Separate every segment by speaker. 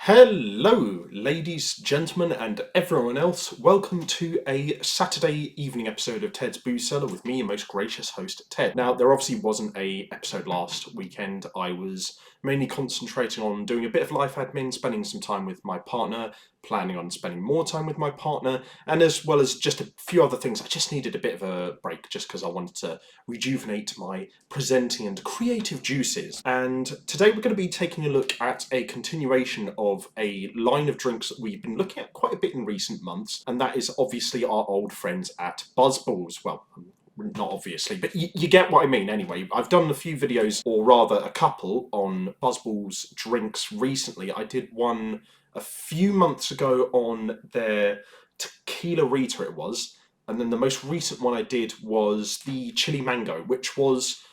Speaker 1: Hello, ladies, gentlemen, and everyone else. Welcome to a Saturday evening episode of Ted's Booze Cellar with me, your most gracious host, Ted. Now, there obviously wasn't a episode last weekend. I was mainly concentrating on doing a bit of life admin, spending some time with my partner, planning on spending more time with my partner, and as well as just a few other things. I just needed a bit of a break just because I wanted to rejuvenate my presenting and creative juices. And today we're going to be taking a look at a continuation of a line of drinks that we've been looking at quite a bit in recent months, and that is obviously our old friends at BuzzBallz. Well, not obviously, but you get what I mean anyway. I've done a few videos, or rather a couple, on BuzzBallz drinks recently. I did one a few months ago on their tequila Rita it was, and then the most recent one I did was the chili mango, which was,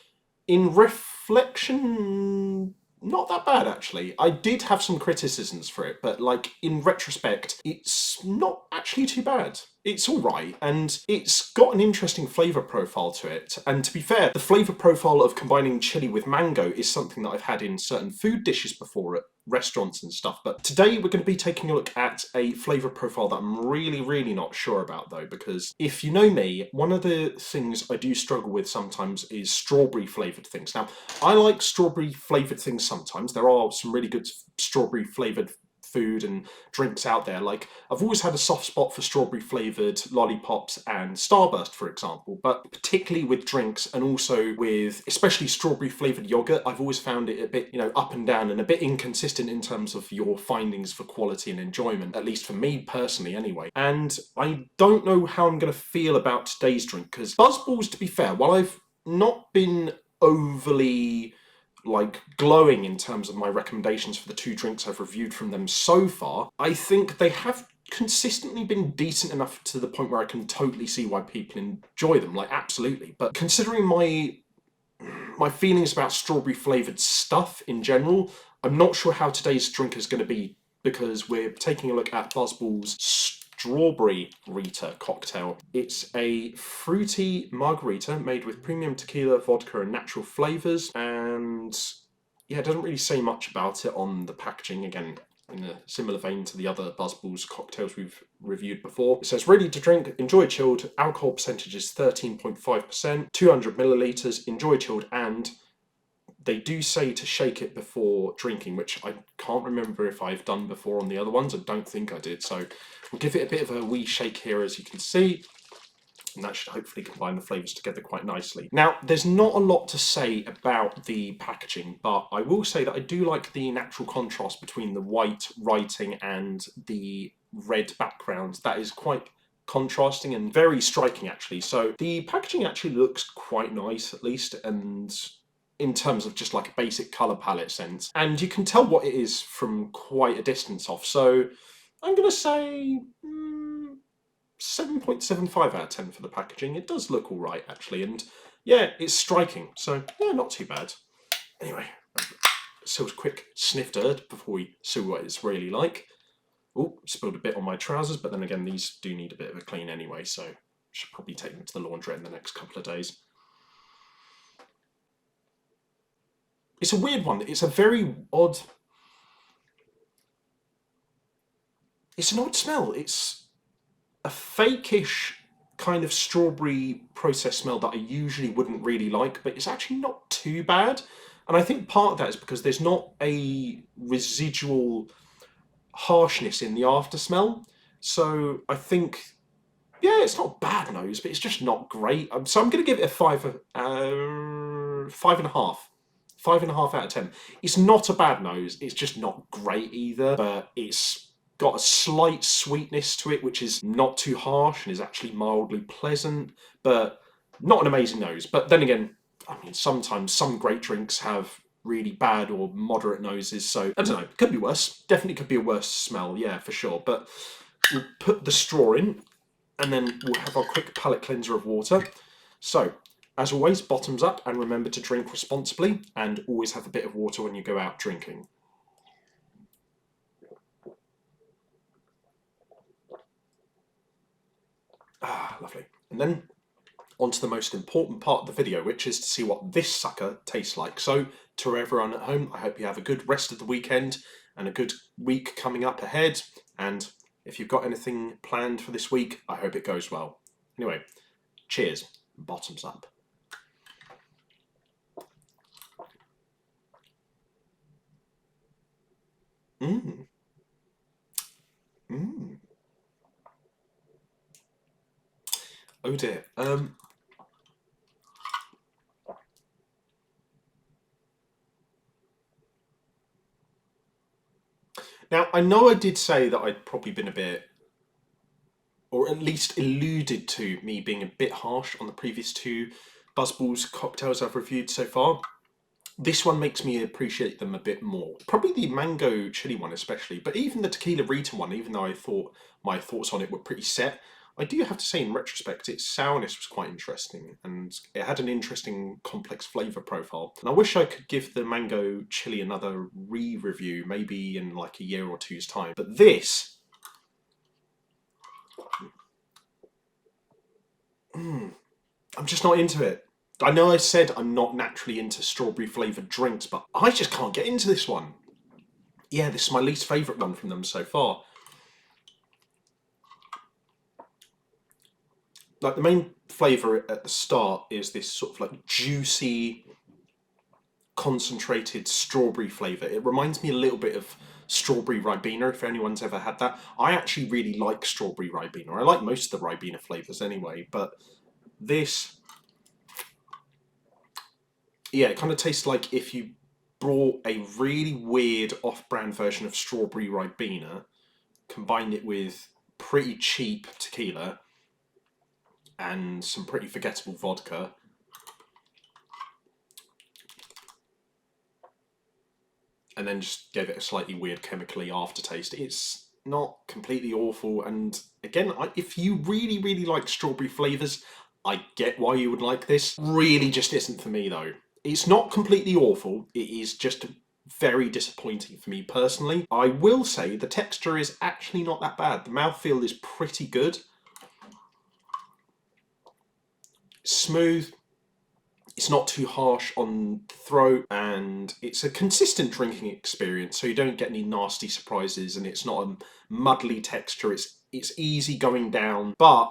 Speaker 1: in reflection, not that bad actually. I did have some criticisms for it, but like in retrospect, it's not actually too bad. It's alright, and it's got an interesting flavour profile to it. And to be fair, the flavour profile of combining chili with mango is something that I've had in certain food dishes before at restaurants and stuff. But today we're going to be taking a look at a flavour profile that I'm really not sure about though, because if you know me, one of the things I do struggle with sometimes is strawberry flavoured things. Now, I like strawberry flavoured things sometimes. There are some really good strawberry flavoured food and drinks out there. Like, I've always had a soft spot for strawberry flavoured lollipops and Starburst, for example, but particularly with drinks and also with especially strawberry flavoured yogurt, I've always found it a bit, up and down and a bit inconsistent in terms of your findings for quality and enjoyment, at least for me personally anyway. And I don't know how I'm going to feel about today's drink, because BuzzBallz, to be fair, while I've not been overly glowing in terms of my recommendations for the two drinks I've reviewed from them so far, I think they have consistently been decent enough to the point where I can totally see why people enjoy them, absolutely. But considering my feelings about strawberry flavoured stuff in general, I'm not sure how today's drink is going to be, because we're taking a look at BuzzBallz Strawberry Rita cocktail. It's a fruity margarita made with premium tequila, vodka, and natural flavours. And yeah, it doesn't really say much about it on the packaging. Again, in a similar vein to the other BuzzBallz cocktails we've reviewed before. It says ready to drink, enjoy chilled, alcohol percentage is 13.5%, 200 millilitres, enjoy chilled, and they do say to shake it before drinking, which I can't remember if I've done before on the other ones. I don't think I did. So we'll give it a bit of a wee shake here, as you can see. And that should hopefully combine the flavours together quite nicely. Now, there's not a lot to say about the packaging, but I will say that I do like the natural contrast between the white writing and the red background. That is quite contrasting and very striking, actually. So the packaging actually looks quite nice, at least, and in terms of just like a basic colour palette sense. And you can tell what it is from quite a distance off. So I'm going to say 7.75 out of 10 for the packaging. It does look all right, actually. And yeah, it's striking. So yeah, not too bad. Anyway, so a quick sniff dirt before we see what it's really like. Oh, spilled a bit on my trousers, but then again, these do need a bit of a clean anyway, so should probably take them to the laundry in the next couple of days. It's a weird one. It's a very odd... It's an odd smell. It's a fakeish kind of strawberry processed smell that I usually wouldn't really like, but it's actually not too bad. And I think part of that is because there's not a residual harshness in the after smell. So I think, yeah, it's not bad nose, but it's just not great. So I'm going to give it a 5.5. 5.5 out of 10. It's not a bad nose, it's just not great either, but it's got a slight sweetness to it, which is not too harsh and is actually mildly pleasant, but not an amazing nose. But then again, I mean, sometimes some great drinks have really bad or moderate noses, so I don't know, could be worse. Definitely could be a worse smell, yeah, for sure. But we'll put the straw in, and then we'll have our quick palate cleanser of water. So, as always, bottoms up, and remember to drink responsibly, and always have a bit of water when you go out drinking. Ah, lovely. And then on to the most important part of the video, which is to see what this sucker tastes like. So, to everyone at home, I hope you have a good rest of the weekend, and a good week coming up ahead. And if you've got anything planned for this week, I hope it goes well. Anyway, cheers. Bottoms up. Mmm. Mmm. Oh dear. Now, I know I did say that I'd probably been a bit, or at least alluded to me being a bit harsh on the previous two BuzzBallz cocktails I've reviewed so far. This one makes me appreciate them a bit more. Probably the mango chili one especially, but even the tequila Rita one, even though I thought my thoughts on it were pretty set, I do have to say in retrospect its sourness was quite interesting and it had an interesting complex flavour profile. And I wish I could give the mango chili another re-review, maybe in like a year or two's time. But this... I'm just not into it. I know I said I'm not naturally into strawberry flavoured drinks, but I just can't get into this one. Yeah, this is my least favourite one from them so far. Like, the main flavour at the start is this sort of like juicy, concentrated strawberry flavour. It reminds me a little bit of strawberry Ribena, if anyone's ever had that. I actually really like strawberry Ribena. I like most of the Ribena flavours anyway, but this... yeah, it kind of tastes like if you brought a really weird off-brand version of strawberry Ribena, combined it with pretty cheap tequila and some pretty forgettable vodka, and then just gave it a slightly weird chemically aftertaste. It's not completely awful, and again, if you really, really like strawberry flavours, I get why you would like this. Really just isn't for me though. It's not completely awful, it is just very disappointing for me personally. I will say the texture is actually not that bad. The mouthfeel is pretty good. Smooth. It's not too harsh on the throat, and it's a consistent drinking experience, so you don't get any nasty surprises, and it's not a muddly texture. It's easy going down, but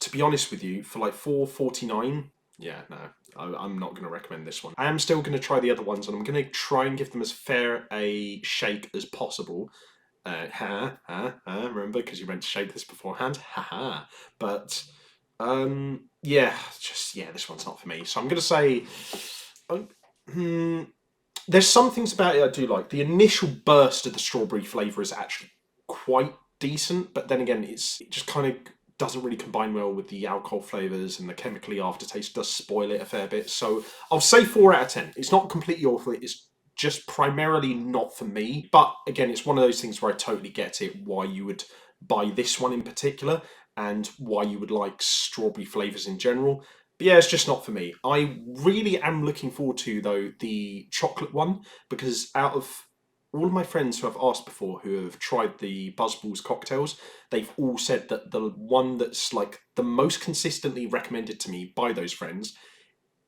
Speaker 1: to be honest with you, for like $4.49, yeah, no, I'm not going to recommend this one. I am still going to try the other ones, and I'm going to try and give them as fair a shake as possible. Remember, because you meant to shake this beforehand. But yeah, this one's not for me. So I'm going to say, there's some things about it I do like. The initial burst of the strawberry flavour is actually quite decent, but then again, it just kind of doesn't really combine well with the alcohol flavours, and the chemically aftertaste does spoil it a fair bit. So I'll say 4 out of 10. It's not completely awful, it's just primarily not for me. But again, it's one of those things where I totally get it, why you would buy this one in particular, and why you would like strawberry flavours in general. But yeah, it's just not for me. I really am looking forward to, though, the chocolate one, because out of all of my friends who I've asked before who have tried the BuzzBallz cocktails, they've all said that the one that's like the most consistently recommended to me by those friends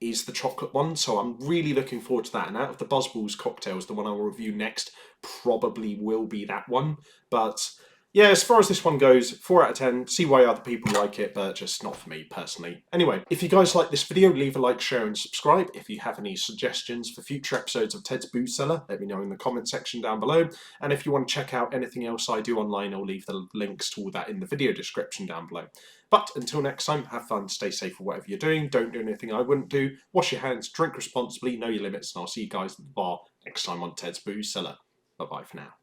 Speaker 1: is the chocolate one. So I'm really looking forward to that. And out of the BuzzBallz cocktails, the one I will review next probably will be that one. But yeah, as far as this one goes, 4 out of 10. See why other people like it, but just not for me personally. Anyway, if you guys like this video, leave a like, share and subscribe. If you have any suggestions for future episodes of Ted's Booze Cellar, let me know in the comment section down below. And if you want to check out anything else I do online, I'll leave the links to all that in the video description down below. But until next time, have fun, stay safe for whatever you're doing, don't do anything I wouldn't do, wash your hands, drink responsibly, know your limits, and I'll see you guys at the bar next time on Ted's Booze Cellar. Bye-bye for now.